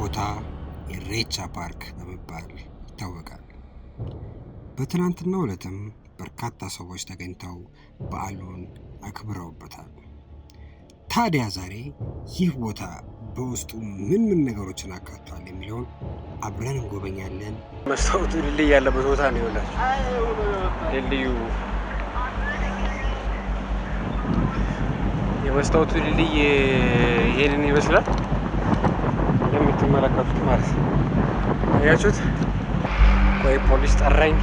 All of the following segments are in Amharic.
ቦታ ኢሬቻ ፓርክ በመባል ይታወቃል። በትናንትናው ዕለትም በርካታ ሰዎች ተገኝተው በዓሉን አክብረውበታል። ታዲያ ዛሬ ይህ ቦታ በውስጡ ምን ነገሮችን አካቷል የሚለውን አብረን እንጎበኛለን። መስታወቱ ድልድይ ያለበት ቦታ ነው ያላችሁ። ድልድዩ የመስታወቱ ድልድይ ይሄንን ይመስላል እንደምትመለከቱት ማለት ነው። አያችሁት? ቆይ ፖሊስ ጠራኝ።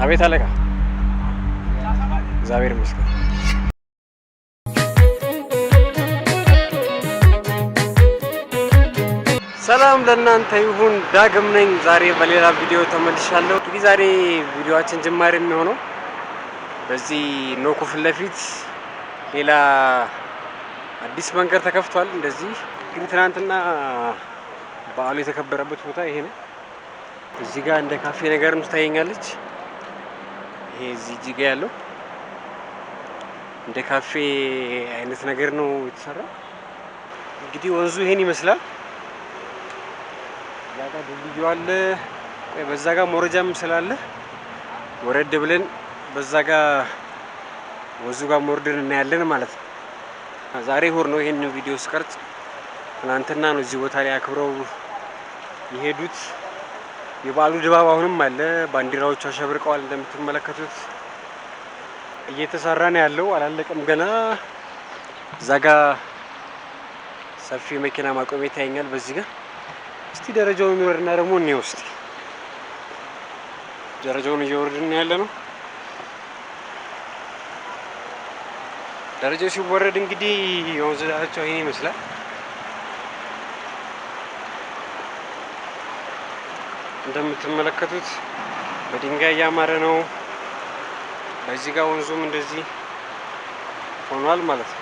አቤት አለቃ። እግዚአብሔር ይመስገን። ሰላም ለእናንተ ይሁን። ዳግም ነኝ። ዛሬ በሌላ ቪዲዮ ተመልሻለሁ። እንግዲህ ዛሬ ቪዲዮአችን ጅማሬ የሚሆነው በዚህ ኖኩ ፊት ለፊት ሌላ አዲስ መንገድ ተከፍቷል። እንደዚህ እንግዲህ ትናንትና በዓሉ የተከበረበት ቦታ ይሄ ነው። እዚህ ጋር እንደ ካፌ ነገርም ትታየኛለች። ይሄ እዚህ ጋር ያለው እንደ ካፌ አይነት ነገር ነው የተሰራው። እንግዲህ ወንዙ ይሄን ይመስላል። ያ ጋር ድልድዩ አለ። ቆይ በዛ ጋር መውረጃም ስላለ ወረድ ብለን በዛ ጋር ወንዙ ጋር መውረድን እናያለን ማለት ነው። ዛሬ እሑድ ነው። ይሄን ቪዲዮ ስቀርጽ ትናንትና ነው እዚህ ቦታ ላይ አክብረው የሄዱት። የበዓሉ ድባብ አሁንም አለ። ባንዲራዎቹ አሸብርቀዋል። እንደምትመለከቱት እየተሰራ ነው ያለው፣ አላለቀም ገና። እዛ ጋር ሰፊ መኪና ማቆሚያ ይታየኛል በዚህ ጋር። እስቲ ደረጃውን እንወርድና ደግሞ እንየው። እስቲ ደረጃውን እየወረድን ያለ ነው። ደረጃው ሲወረድ እንግዲህ የወንዝ ዳርቻው ይሄን ይመስላል። እንደምትመለከቱት በድንጋይ ያማረ ነው። በዚህ ጋር ወንዙም እንደዚህ ሆኗል ማለት ነው።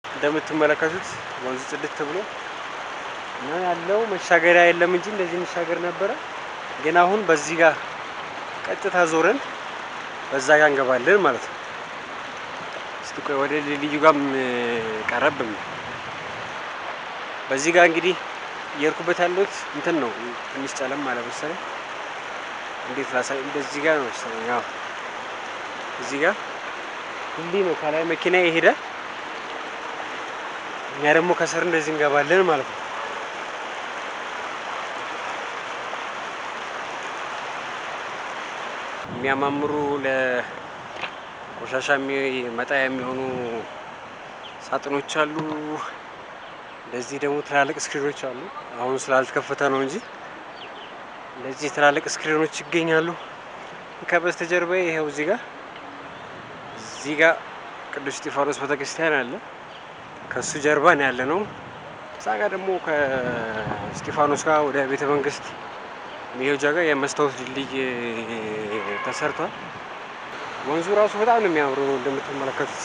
እንደምትመለከቱት ወንዙ ጽድት ብሎ ነው ያለው። መሻገሪያ የለም እንጂ እንደዚህ መሻገር ነበረ። ግን አሁን በዚህ ጋር ቀጥታ ዞረን በዛ ጋር እንገባለን ማለት ነው። እስቲ ቆይ ወደ ልዩ ጋርም ቀረብም። በዚህ ጋር እንግዲህ እየርኩበት ያለሁት እንትን ነው ትንሽ ጨለም ማለት መሰለኝ። እንዴት ላሳይ? እንደዚህ ጋር ነው መሰለኝ። ያው እዚህ ጋር ድልድይ ነው። ከላይ መኪና ይሄዳል። እኛ ደግሞ ከስር እንደዚህ እንገባለን ማለት ነው። የሚያማምሩ ለቆሻሻ መጣያ የሚሆኑ ሳጥኖች አሉ። እንደዚህ ደግሞ ትላልቅ ስክሪኖች አሉ። አሁን ስላልተከፈተ ነው እንጂ እንደዚህ ትላልቅ ስክሪኖች ይገኛሉ። ከበስተጀርባ ይሄው እዚህ ጋር ቅዱስ እስጢፋኖስ ቤተክርስቲያን አለ። ከሱ ጀርባ ነው ያለ ነው። እዛ ጋር ደግሞ ከእስጢፋኖስ ጋር ወደ ቤተ መንግስት መሄጃ ጋር የመስታወት ድልድይ ተሰርቷል። ወንዙ ራሱ በጣም ነው የሚያምረው እንደምትመለከቱት።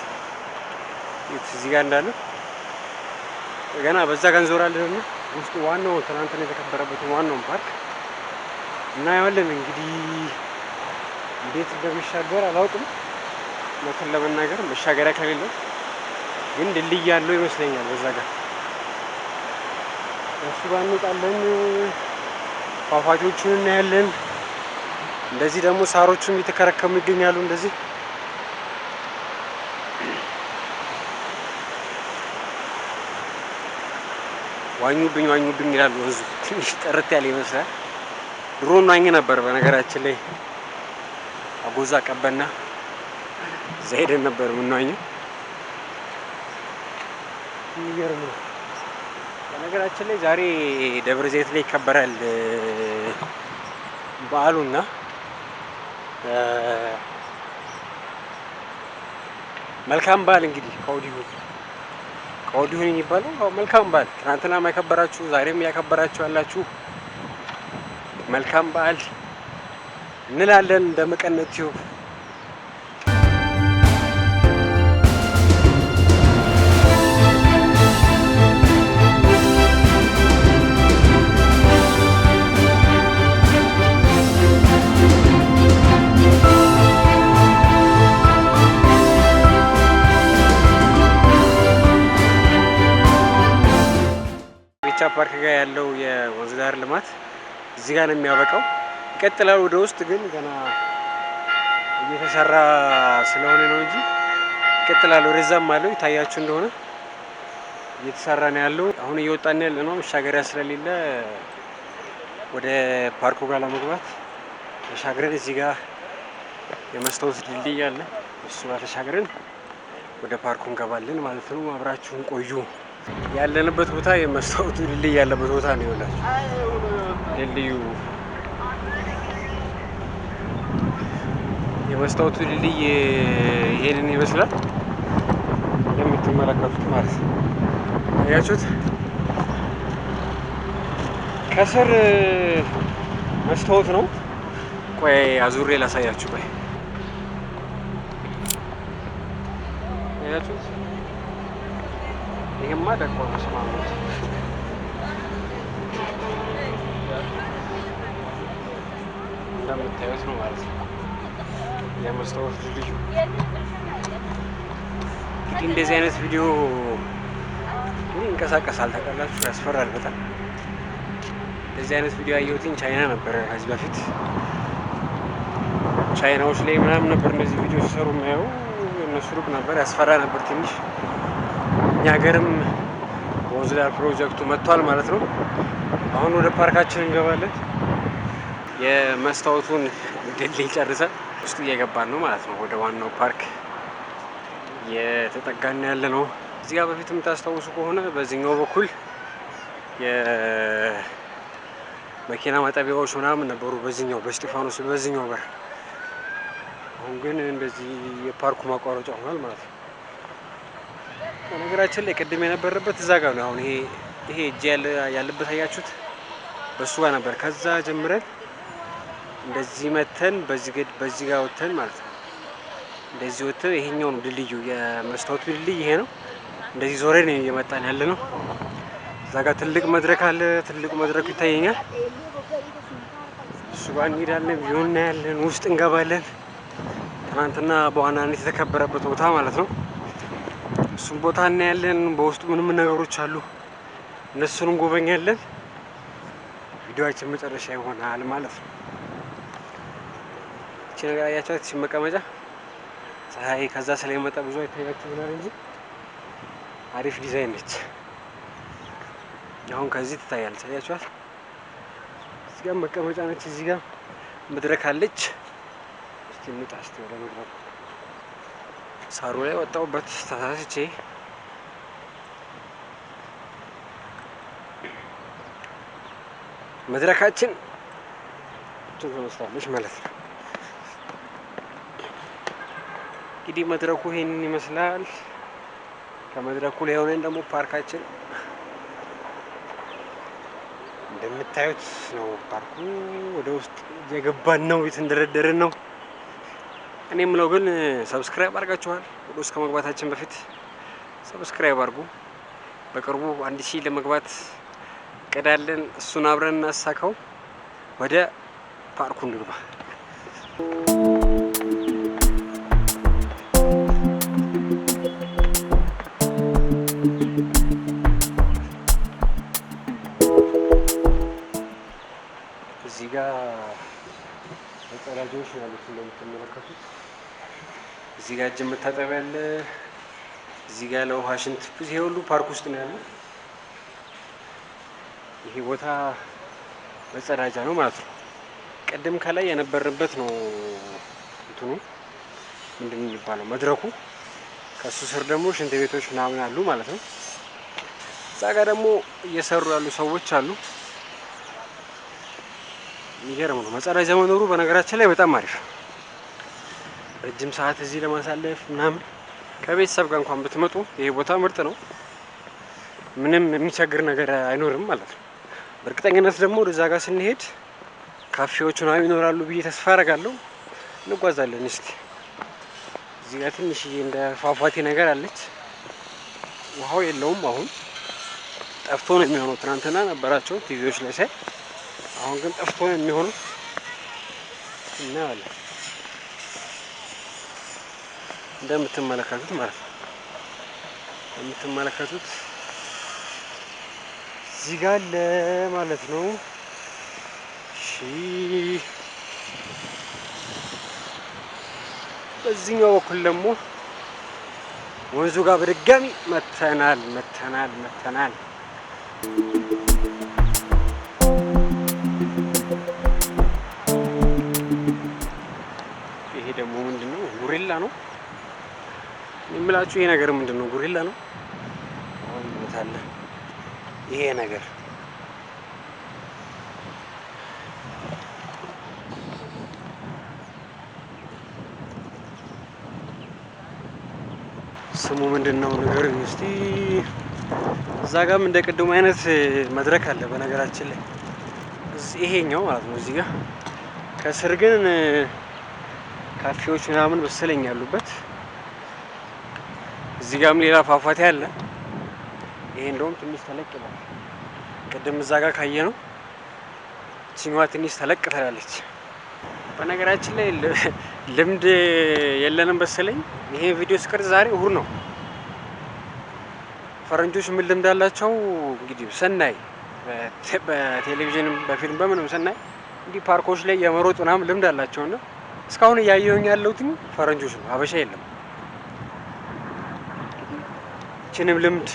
እዚህ ጋር እንዳለ ገና በዛ ጋር እንዞራለን እና ውስጡ ዋናው ትናንትና የተከበረበትን ዋናውን ፓርክ እናየዋለን። እንግዲህ እንዴት እንደሚሻገር አላውቅም። እውነቱን ለመናገር መሻገሪያ ከሌለው ግን ድልድይ ያለው ይመስለኛል። በዛ ጋር እሱ ጋር እንወጣለን፣ ፏፏቴዎቹን እናያለን። እንደዚህ ደግሞ ሳሮቹም እየተከረከሙ ይገኛሉ። እንደዚህ ዋኙብኝ ይላሉ። ወንዙ ትንሽ ጥርት ያለ ይመስላል። ድሮ እናኝ ነበር በነገራችን ላይ አጎዛ ቀበና እዛ ሄደን ነበር የምንዋኘው። የሚገርም ነው። በነገራችን ላይ ዛሬ ደብረ ዘይት ላይ ይከበራል በዓሉና መልካም በዓል። እንግዲህ ከወዲሁ የሚባለው መልካም በዓል። ትናንትናም ያከበራችሁ ዛሬም ያከበራችሁ ያላችሁ መልካም በዓል እንላለን እንደመቀነት ቲዩብ። ኢሬቻ ፓርክ ጋር ያለው የወንዝ ዳር ልማት እዚህ ጋር ነው የሚያበቃው። ይቀጥላል ወደ ውስጥ ግን ገና እየተሰራ ስለሆነ ነው እንጂ ይቀጥላል። ወደዛም አለው ይታያችሁ እንደሆነ እየተሰራ ነው ያለው። አሁን እየወጣን ያለ ነው መሻገሪያ ስለሌለ ወደ ፓርኩ ጋር ለመግባት ተሻግረን እዚህ ጋር የመስታወት ድልድይ አለ። እሱ ጋር ተሻግረን ወደ ፓርኩ እንገባለን ማለት ነው። አብራችሁን ቆዩ። ያለንበት ቦታ የመስታወቱ ድልድይ ያለበት ቦታ ነው ይላችሁ። ድልድዩ የመስታወቱ ድልድይ ይሄንን ይመስላል የምትመለከቱት ማለት ነው። አያችሁት? ከስር መስታወት ነው። ቆይ አዙሬ ላሳያችሁ። ቆይ አያችሁት? ይሄማ ደቆ ነው ስማሙት። እንደምታዩት ነው ማለት ነው የመስታወት ድልድዩ። እንግዲህ እንደዚህ አይነት ቪዲዮ ይንቀሳቀሳል ታውቃላችሁ፣ ያስፈራል በጣም። እንደዚህ አይነት ቪዲዮ ያየሁትኝ ቻይና ነበር ከዚህ በፊት። ቻይናዎች ላይ ምናምን ነበር እንደዚህ ቪዲዮ ሲሰሩ የማየው። እነሱ ሩቅ ነበር፣ ያስፈራ ነበር ትንሽ። እኛ ሀገርም ወንዝ ዳር ፕሮጀክቱ መጥቷል ማለት ነው። አሁን ወደ ፓርካችን እንገባለን። የመስታወቱን ድልድይ ጨርሰን ውስጥ እየገባን ነው ማለት ነው። ወደ ዋናው ፓርክ እየተጠጋን ያለ ነው። እዚህ ጋር በፊት የምታስታውሱ ከሆነ በዚህኛው በኩል የመኪና ማጠቢያዎች ምናምን ነበሩ፣ በዚህኛው በስጢፋኖስ በዚህኛው በር። አሁን ግን እንደዚህ የፓርኩ ማቋረጫ ሆኗል ማለት ነው። በነገራችን ላይ ቅድም የነበረበት እዛ ጋር ነው። አሁን ይሄ እጅ ያለበት አያችሁት? በሱ ጋር ነበር። ከዛ ጀምረን እንደዚህ መተን በዚህ ጋር ወተን ማለት ነው። እንደዚህ ወተን ይሄኛው ነው ድልድዩ፣ የመስታወቱ ድልድይ ይሄ ነው። እንደዚህ ዞረን እየመጣን ያለ ነው። እዛ ጋር ትልቅ መድረክ አለ። ትልቁ መድረኩ ይታየኛል። እሱ ጋር እንሄዳለን፣ ቪው እናያለን፣ ውስጥ እንገባለን። ትናንትና በዋናነት የተከበረበት ቦታ ማለት ነው። እሱም ቦታ እናያለን። በውስጡ ምንም ነገሮች አሉ፣ እነሱን እንጎበኛለን። ቪዲዮአችን መጨረሻ ይሆናል ማለት ነው። እቺ ነገር አያችኋት? እቺ መቀመጫ ፀሐይ ከዛ ስለሚመጣ ብዙ አይታያችሁ ይሆናል እንጂ አሪፍ ዲዛይን ነች። አሁን ከዚህ ትታያለች። አያችኋት? እዚህ ጋር መቀመጫ ነች፣ እዚህ ጋር መድረክ አለች። እስቲ እንውጣ እስቲ ወደ መድረኩ። ሳሩ ላይ ወጣሁበት ተሳስቼ። መድረካችን ትመስላለች ማለት ነው። እንግዲህ መድረኩ ይሄንን ይመስላል። ከመድረኩ ላይ ሆነን ደግሞ ፓርካችን እንደምታዩት ነው። ፓርኩ ወደ ውስጥ የገባን ነው፣ የተንደረደርን ነው። እኔ የምለው ግን ሰብስክራይብ አድርጋችኋል? ወደ ውስጥ ከመግባታችን በፊት ሰብስክራይብ አድርጉ። በቅርቡ 1000 ለመግባት እቅዳለን። እሱን አብረን እናሳካው። ወደ ፓርኩ እንግባ። እዚህ ጋር መጸዳጃዎች ያሉት እንደምትመለከቱት፣ እዚህ ጋር እጅ መታጠቢያ አለ። እዚህ ጋር ለውሃ ሽንት፣ ይሄ ሁሉ ፓርክ ውስጥ ነው ያለው። ይሄ ቦታ መጸዳጃ ነው ማለት ነው። ቅድም ከላይ የነበረበት ነው እንትኑ ምንድን ነው የሚባለው መድረኩ። ከሱ ስር ደግሞ ሽንት ቤቶች ምናምን አሉ ማለት ነው። እዛ ጋር ደግሞ እየሰሩ ያሉ ሰዎች አሉ። የሚገርም ነው መጸዳጃ መኖሩ። በነገራችን ላይ በጣም አሪፍ፣ ረጅም ሰዓት እዚህ ለማሳለፍ ምናምን ከቤተሰብ ጋር እንኳን ብትመጡ ይሄ ቦታ ምርጥ ነው። ምንም የሚቸግር ነገር አይኖርም ማለት ነው። በእርግጠኝነት ደግሞ ወደዛ ጋር ስንሄድ ካፌዎች ምናምን ይኖራሉ ብዬ ተስፋ አደርጋለሁ። እንጓዛለን እስቲ። እዚህ ጋር ትንሽዬ እንደ ፏፏቴ ነገር አለች። ውሃው የለውም አሁን ጠፍቶ ነው የሚሆነው። ትናንትና ነበራቸው ቲቪዎች ላይ ሳይ፣ አሁን ግን ጠፍቶ ነው የሚሆነው። እናያለን እንደምትመለከቱት ማለት ነው። እንደምትመለከቱት እዚህ ጋር አለ ማለት ነው። እሺ በዚህኛው በኩል ደግሞ ወንዙ ጋር በድጋሚ መተናል። ይሄ ደግሞ ምንድነው? ጉሪላ ነው የምላችሁ። ይሄ ነገር ምንድነው? ጉሪላ ነው። አሁን ይመታል ይሄ ነገር። ስሙ ምንድነው? ንገሩኝ እስቲ። እዛ ጋርም እንደ ቅድሙ አይነት መድረክ አለ በነገራችን ላይ ይሄኛው ማለት ነው። እዚህ ጋር ከስር ግን ካፌዎች ምናምን መሰለኝ ያሉበት። እዚህ ጋርም ሌላ ፏፏቴ አለ። ይሄ እንደውም ትንሽ ተለቅ ይላል። ቅድም እዛ ጋር ካየ ነው እቺኛዋ ትንሽ ተለቅ ትላለች። በነገራችን ላይ ልምድ የለንም መሰለኝ። ይሄ ቪዲዮ ስቀርጽ ዛሬ እሁድ ነው። ፈረንጆች ምን ልምድ አላቸው እንግዲህ ስናይ በቴሌቪዥንም በፊልም በምንም ስናይ እንዲህ ፓርኮች ላይ የመሮጥ ምናምን ልምድ አላቸውና እስካሁን እያየሁኝ ያለሁት ፈረንጆች ነው፣ ሀበሻ የለም። እችንም ልምድ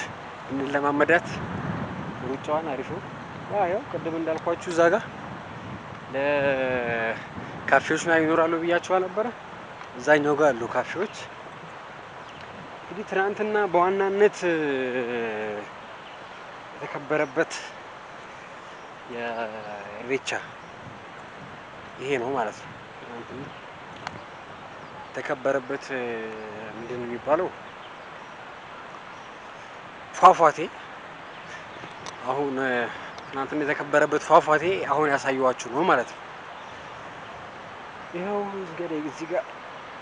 እንለማመዳት። ሩጫዋን አሪፍ ነው። ያው ቅድም እንዳልኳችሁ እዛ ጋር ለካፌዎች ምናምን ይኖራሉ ብያችኋል ነበረ። እዛኛው ጋር አሉ ካፌዎች። እንግዲህ ትናንትና በዋናነት የተከበረበት የኢሬቻ ይሄ ነው ማለት ነው። ትናንትና የተከበረበት ምንድን ነው የሚባለው? ፏፏቴ። አሁን ትናንትና የተከበረበት ፏፏቴ አሁን ያሳየኋችሁ ነው ማለት ነው። ይኸው እዚህ ጋር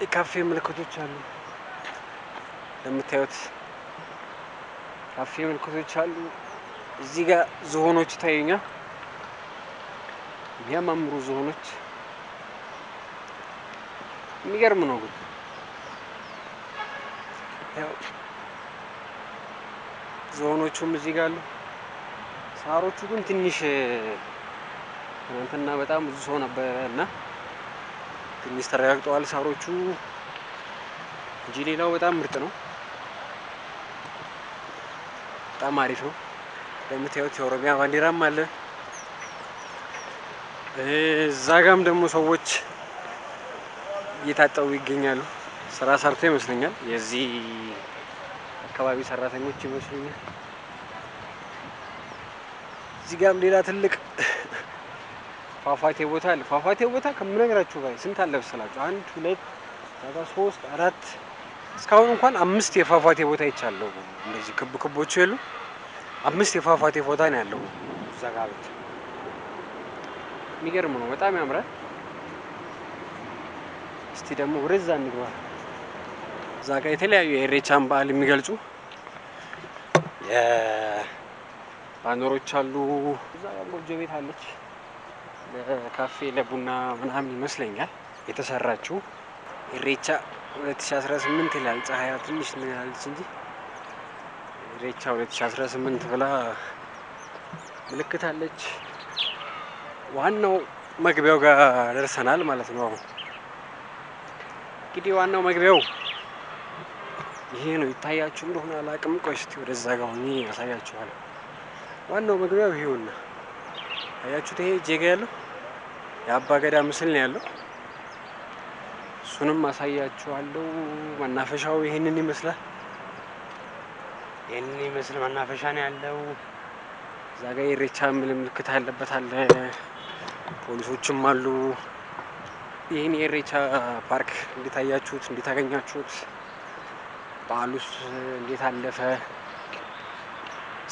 የካፌ ምልክቶች አሉ እንደምታዩት፣ ካፌ ምልክቶች አሉ። እዚህ ጋር ዝሆኖች ይታዩኛል፣ የሚያማምሩ ዝሆኖች። የሚገርም ነው ግን ያው ዝሆኖቹም እዚህ ጋር አሉ። ሳሮቹ ግን ትንሽ ትናንትና በጣም ብዙ ሰው ነበረ እና ትንሽ ተረጋግጠዋል ሳሮቹ እንጂ ሌላው በጣም ምርጥ ነው። በጣም አሪፍ ነው። እንደምታዩት የኦሮሚያ ባንዲራም አለ። እዛ ጋም ደግሞ ሰዎች እየታጠቡ ይገኛሉ። ስራ ሰርቶ ይመስለኛል። የዚህ አካባቢ ሰራተኞች ይመስሉኛል። እዚህ ጋም ሌላ ትልቅ ፏፏቴ ቦታ አለ። ፏፏቴ ቦታ ከምነግራችሁ ጋር ስንት አለ መሰላችሁ? 1 2 3 4 እስካሁን እንኳን 5 የፏፏቴ ቦታ ይቻለው። እንደዚህ ክብ ክቦቹ የሉ 5 የፏፏቴ ቦታ ነው ያለው እዛ ጋር። የሚገርም ነው። በጣም ያምራል። እስቲ ደግሞ ወደዛ እንግባ። እዛ ጋር የተለያዩ የኢሬቻን በዓል የሚገልጹ ባነሮች አሉ። እዛ ጋር ጎጆ ቤት አለች፣ ለካፌ ለቡና ምናምን ይመስለኛል የተሰራችው። ኢሬቻ 2018 ይላል። ፀሐያ ትንሽ ትላለች እንጂ ኢሬቻ 2018 ብላ ምልክት አለች። ዋናው መግቢያው ጋር ደርሰናል ማለት ነው። እንግዲህ ዋናው መግቢያው ይሄ ነው። ይታያችሁ እንደሆነ አላውቅም። ቆይ እስቲ ወደዛ ጋር ሆኜ ያሳያችኋለሁ። ዋናው መግቢያው ይሄውና፣ አያችሁት? ይሄ ጄጋ ያለው የአባ ገዳ ምስል ነው ያለው። እሱንም አሳያችኋለሁ። መናፈሻው ይሄንን ይመስላል። ይሄንን ይመስል መናፈሻ ነው ያለው። እዛ ጋር ኢሬቻ ምልክት ያለበት አለ። ፖሊሶችም አሉ። ይሄን የኢሬቻ ፓርክ እንዴት አያችሁት? እንዴት አገኛችሁት? በዓሉስ እንዴት አለፈ?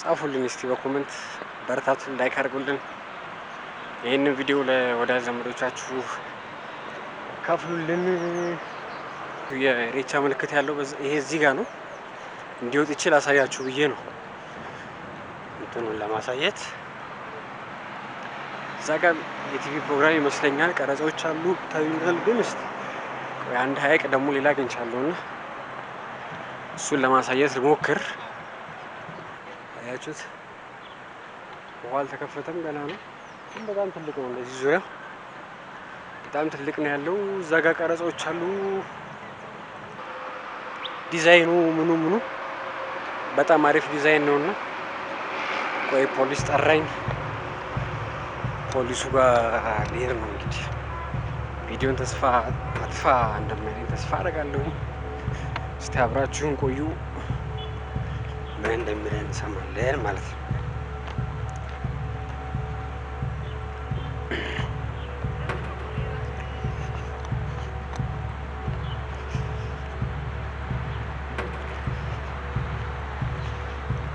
ጻፉልን እስቲ በኮሜንት። በርታቱን፣ ላይክ አድርጉልን። ይህንን ቪዲዮ ለወዳጅ ዘመዶቻችሁ ከፍሉልን። የኢሬቻ ምልክት ያለው ይሄ እዚህ ጋር ነው። እንዲወጥ ይችል አሳያችሁ ብዬ ነው እንትኑን ለማሳየት። እዛ ጋር የቲቪ ፕሮግራም ይመስለኛል ቀረጻዎች አሉ ታዩኛል። ግን እስቲ አንድ ሀይቅ ደግሞ ሌላ አግኝቻለሁና እሱን ለማሳየት ልሞክር። አያችሁት? ውሃ አልተከፈተም ገና ነው። ግን በጣም ትልቅ ነው። እንደዚህ ዙሪያ በጣም ትልቅ ነው ያለው። እዛ ጋር ቀረጻዎች አሉ። ዲዛይኑ ምኑ በጣም አሪፍ ዲዛይን ነውና ቆይ ፖሊስ ጠራኝ። ፖሊሱ ጋር ልሄድ ነው እንግዲህ። ቪዲዮን አጥፋ እንደማይለኝ ተስፋ አደርጋለሁ። እስቲ አብራችሁን ቆዩ። ምን እንደሚለን እንሰማለን ማለት ነው።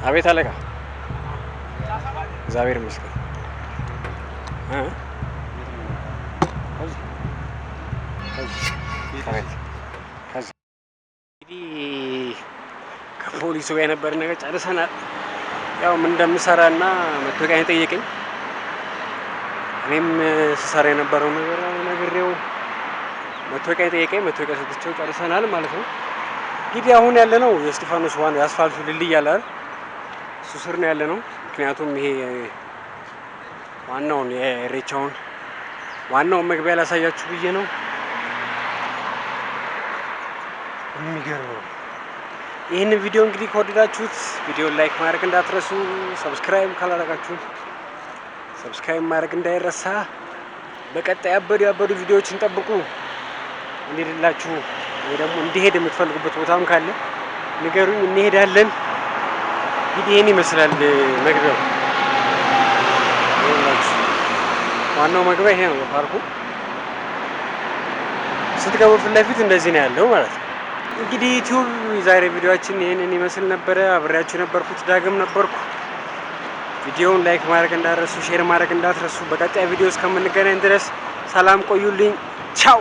አቤት አለቃ። እግዚአብሔር ይመስገን። እንግዲህ ከፖሊሱ ጋር የነበረ ነገር ጨርሰናል። ያው ምን እንደምሰራና መታወቂያ ጠየቀኝ። እኔም ስሰራ የነበረው ነገር ነግሬው መታወቂያ ጠየቀኝ። መታወቂያ ሰጥቼው ጨርሰናል ማለት ነው። እንግዲህ አሁን ያለ ነው የእስጢፋኖስ የአስፋልቱ ድልድይ አለ አይደል? እሱ ስር ነው ያለ ነው። ምክንያቱም ይሄ ዋናውን የኢሬቻውን ዋናውን መግቢያ ላሳያችሁ ብዬ ነው። የሚገርም ነው። ይህን ቪዲዮ እንግዲህ ከወደዳችሁት ቪዲዮን ላይክ ማድረግ እንዳትረሱ። ሰብስክራይብ ካላደረጋችሁ ሰብስክራይብ ማድረግ እንዳይረሳ። በቀጣይ ያበዱ ቪዲዮዎችን ጠብቁ። እንሄድላችሁ ወይ ደግሞ እንዲሄድ የምትፈልጉበት ቦታም ካለ ንገሩኝ፣ እንሄዳለን። እንግዲህ ይሄን ይመስላል መግቢያው። ዋናው መግቢያ ይሄ ነው የፓርኩ። ስትገቡ ፊት ለፊት እንደዚህ ነው ያለው ማለት ነው። እንግዲህ ዩቲዩብ ዛሬ ቪዲዮአችን ይሄንን ይመስል ነበረ። አብሬያችሁ የነበርኩት ዳግም ነበርኩ። ቪዲዮውን ላይክ ማድረግ እንዳትረሱ፣ ሼር ማድረግ እንዳትረሱ። በቀጣይ ቪዲዮ እስከምንገናኝ ድረስ ሰላም ቆዩልኝ። ቻው።